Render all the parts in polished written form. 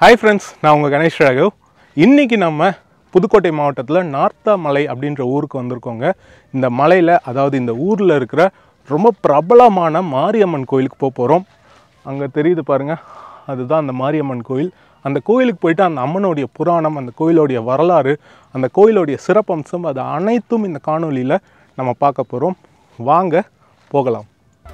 Hi friends, நான் உங்கள் கணேஷ் ராகவ். இன்றைக்கி நம்ம புதுக்கோட்டை மாவட்டத்தில் நார்த்தாமலை அப்படின்ற ஊருக்கு வந்திருக்கோங்க. இந்த மலையில், அதாவது இந்த ஊரில் இருக்கிற ரொம்ப பிரபலமான மாரியம்மன் கோயிலுக்கு போக போகிறோம். அங்கே தெரியுது பாருங்கள், அதுதான் அந்த மாரியம்மன் கோயில். அந்த கோயிலுக்கு போயிட்டு அந்த அம்மனுடைய புராணம், அந்த கோயிலுடைய வரலாறு, அந்த கோயிலுடைய சிறப்பம்சம், அது அனைத்தும் இந்த காணொலியில் நம்ம பார்க்க போகிறோம். வாங்க போகலாம்.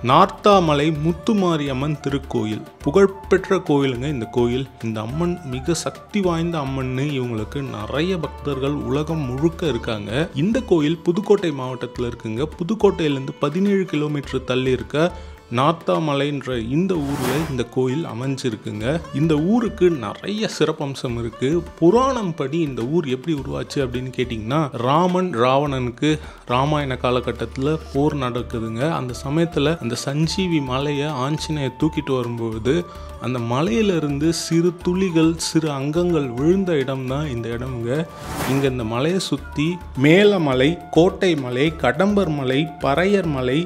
நார்த்தாமலை முத்துமாரியம்மன் திருக்கோயில் புகழ்பெற்ற கோயிலுங்க. இந்த கோயில், இந்த அம்மன் மிக சக்தி வாய்ந்த அம்மன்னு இவங்களுக்கு நிறைய பக்தர்கள் உலகம் முழுக்க இருக்காங்க. இந்த கோயில் புதுக்கோட்டை மாவட்டத்தில் இருக்குங்க. புதுக்கோட்டையிலேருந்து 17 கிலோமீட்டர் தள்ளி இருக்க நார்த்தாமலைன்ற இந்த ஊரில் இந்த கோயில் அமைஞ்சிருக்குங்க. இந்த ஊருக்கு நிறைய சிறப்பம்சம் இருக்கு. புராணம் படி இந்த ஊர் எப்படி உருவாச்சு அப்படின்னு கேட்டிங்கன்னா, ராமன் ராவணனுக்கு ராமாயண காலகட்டத்தில் போர் நடக்குதுங்க. அந்த சமயத்தில் அந்த சஞ்சீவி மலையை ஆஞ்சநேயர் தூக்கிட்டு வரும்போது அந்த மலையிலிருந்து சிறு துளிகள், சிறு அங்கங்கள் விழுந்த இடம் தான் இந்த இடம்ங்க. இங்கே இந்த மலையை சுற்றி மேலமலை, கோட்டை மலை, கடம்பர் மலை, பறையர் மலை,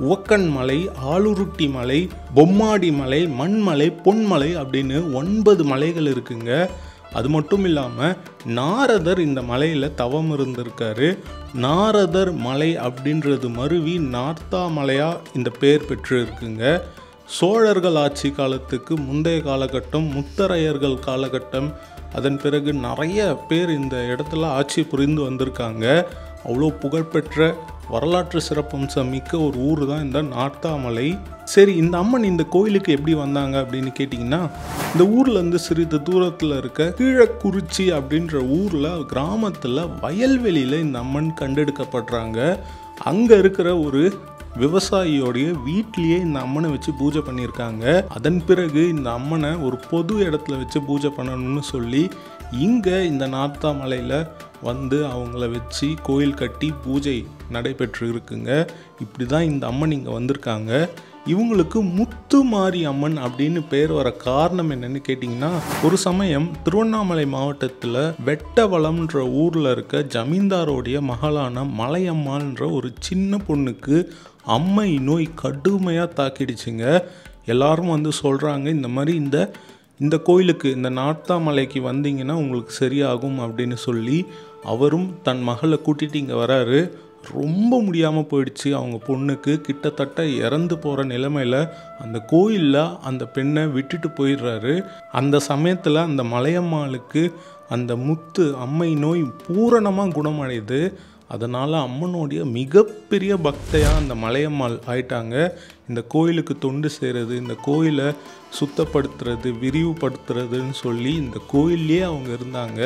உவக்கன் மலை, ஆளுருட்டி மலை, பொம்மாடி மலை, மண்மலை, பொன்மலை அப்படின்னு 9 மலைகள் இருக்குங்க. அது மட்டும் இல்லாமல் நாரதர் இந்த மலையில் தவம் இருந்திருக்காரு. நாரதர் மலை அப்படின்றது மருவி நார்த்தாமலையாக இந்த பேர் பெற்று இருக்குங்க. சோழர்கள் ஆட்சி காலத்துக்கு முந்தைய காலகட்டம், முத்தரையர்கள் காலகட்டம், அதன் பிறகு நிறைய பேர் இந்த இடத்துல ஆட்சி புரிந்து வந்திருக்காங்க. அவ்வளோ புகழ்பெற்ற வரலாற்று சிறப்பம்சம் மிக்க ஒரு ஊர் தான் இந்த நார்த்தாமலை. சரி, இந்த அம்மன் இந்த கோயிலுக்கு எப்படி வந்தாங்க அப்படின்னு கேட்டிங்கன்னா, இந்த ஊர்லேருந்து சிறிது தூரத்தில் இருக்க கீழக்குறிச்சி அப்படின்ற ஊரில், கிராமத்தில் வயல்வெளியில் இந்த அம்மன் கண்டெடுக்கப்படுறாங்க. அங்கே இருக்கிற ஒரு விவசாயியோடைய வீட்லேயே இந்த அம்மனை வச்சு பூஜை பண்ணியிருக்காங்க. அதன் பிறகு இந்த அம்மனை ஒரு பொது இடத்துல வச்சு பூஜை பண்ணணும்னு சொல்லி இங்கே இந்த நார்த்தாமலையில் வந்து அவங்கள வச்சு கோயில் கட்டி பூஜை நடைபெற்று இருக்குங்க. இப்படி தான் இந்த அம்மன் இங்கே வந்திருக்காங்க. இவங்களுக்கு முத்துமாரி அம்மன் அப்படின்னு பேர் வர காரணம் என்னன்னு கேட்டிங்கன்னா, ஒரு சமயம் திருவண்ணாமலை மாவட்டத்தில் வெட்டவளம்ன்ற ஊரில் இருக்க ஜமீன்தாரோடைய மகளான மலையம்மாள்ன்ற ஒரு சின்ன பொண்ணுக்கு அம்மை நோய் கடுமையாக தாக்கிடுச்சுங்க. எல்லாரும் வந்து சொல்கிறாங்க, இந்த மாதிரி இந்த கோயிலுக்கு, இந்த நார்த்தாமலைக்கு வந்தீங்கன்னா உங்களுக்கு சரியாகும் அப்படின்னு சொல்லி அவரும் தன் மகளை கூட்டிகிட்டு இங்கே வராரு. ரொம்ப முடியாமல் போயிடுச்சு அவங்க பொண்ணுக்கு. கிட்டத்தட்ட இறந்து போகிற நிலைமையில் அந்த கோயிலில் அந்த பெண்ணை விட்டுட்டு போயிடுறாரு. அந்த சமயத்தில் அந்த மலையம்மாளுக்கு அந்த முத்து அம்மை நோய் பூரணமாக குணமடையுது. அதனால் அம்மனுடைய மிகப்பெரிய பக்தையாக அந்த மலையம்மாள் ஆயிட்டாங்க. இந்த கோயிலுக்கு தொண்டு செய்கிறது, இந்த கோயிலை சுத்தப்படுத்துறது, விரிவுபடுத்துறதுன்னு சொல்லி இந்த கோயிலே அவங்க இருந்தாங்க.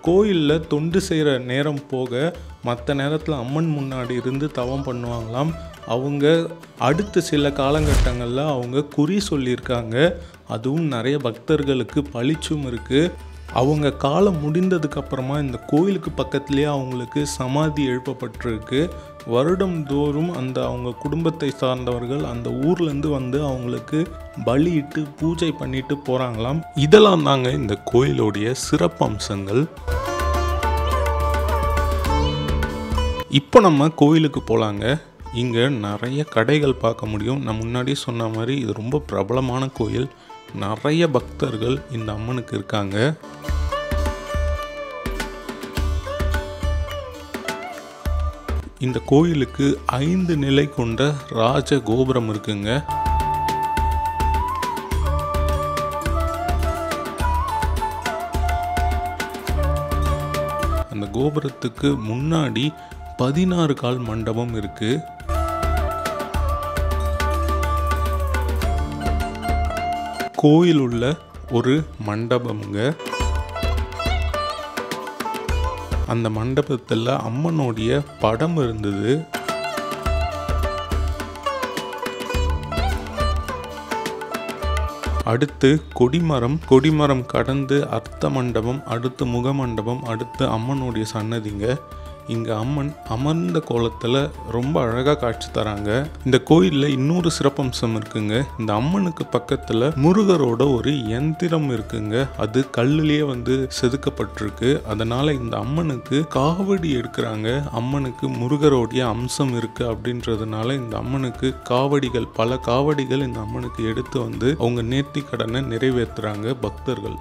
கோயிலில் தொண்டு செய்கிற நேரம் போக மற்ற நேரத்தில் அம்மன் முன்னாடி இருந்து தவம் பண்ணுவாங்களாம். அவங்க அடுத்த சில காலகட்டங்களில் அவங்க குறி சொல்லியிருக்காங்க. அதுவும் நிறைய பக்தர்களுக்கு பளிச்சும் இருக்குது. அவங்க காலம் முடிந்ததுக்கப்புறமா இந்த கோயிலுக்கு பக்கத்துலேயே அவங்களுக்கு சமாதி எழுப்பப்பட்டிருக்கு. வருடம் தோறும் அவங்க குடும்பத்தை சார்ந்தவர்கள் அந்த ஊர்லேருந்து வந்து அவங்களுக்கு பலியிட்டு பூஜை பண்ணிட்டு போகிறாங்களாம். இதெல்லாம் தாங்க இந்த கோயிலுடைய சிறப்பம்சங்கள். இப்போ நம்ம கோயிலுக்கு போகலாங்க. இங்கே நிறைய கடைகள் பார்க்க முடியும். நான் முன்னாடியே சொன்ன மாதிரி இது ரொம்ப பிரபலமான கோயில். நிறைய பக்தர்கள் இந்த அம்மனுக்கு இருக்காங்க. இந்த கோயிலுக்கு 5 நிலை கொண்ட ராஜ கோபுரம் இருக்குங்க. அந்த கோபுரத்துக்கு முன்னாடி 16 கால் மண்டபம் இருக்கு. கோயில் உள்ள ஒரு மண்டபம்ங்க. அந்த மண்டபத்தில் அம்மனுடைய படம் இருந்தது. அடுத்து கொடிமரம் கடந்து அர்த்த மண்டபம், அடுத்து முக மண்டபம், அடுத்து அம்மனுடைய சன்னதிங்க. இங்கே அம்மன் அமர்ந்த கோலத்தில் ரொம்ப அழகாக காட்சி தராங்க. இந்த கோயிலில் இன்னொரு சிறப்பம்சம் இருக்குங்க. இந்த அம்மனுக்கு பக்கத்தில் முருகரோட ஒரு யந்திரம் இருக்குங்க. அது கல்லுலேயே வந்து செதுக்கப்பட்டிருக்கு. அதனால் இந்த அம்மனுக்கு காவடி எடுக்கிறாங்க. அம்மனுக்கு முருகரோடைய அம்சம் இருக்குது அப்படின்றதுனால இந்த அம்மனுக்கு காவடிகள், பல காவடிகள் இந்த அம்மனுக்கு எடுத்து வந்து அவங்க நேர்த்தி கடனை நிறைவேற்றுறாங்க பக்தர்கள்.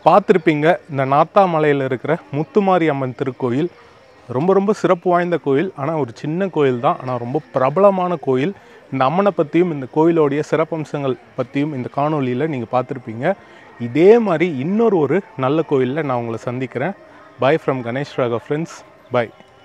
பார்த்துருப்பீங்க, இந்த நார்த்தாமலையில் இருக்கிற முத்துமாரி அம்மன் திருக்கோயில் ரொம்ப ரொம்ப சிறப்பு வாய்ந்த கோயில். ஆனால் ஒரு சின்ன கோயில் தான், ஆனால் ரொம்ப பிரபலமான கோயில். இந்த அம்மனை பற்றியும் இந்த கோயிலோடைய சிறப்பம்சங்கள் பற்றியும் இந்த காணொலியில் நீங்கள் பார்த்துருப்பீங்க. இதே மாதிரி இன்னொரு நல்ல கோயிலில் நான் உங்களை சந்திக்கிறேன். Bye from Ganesh Raghav friends. By.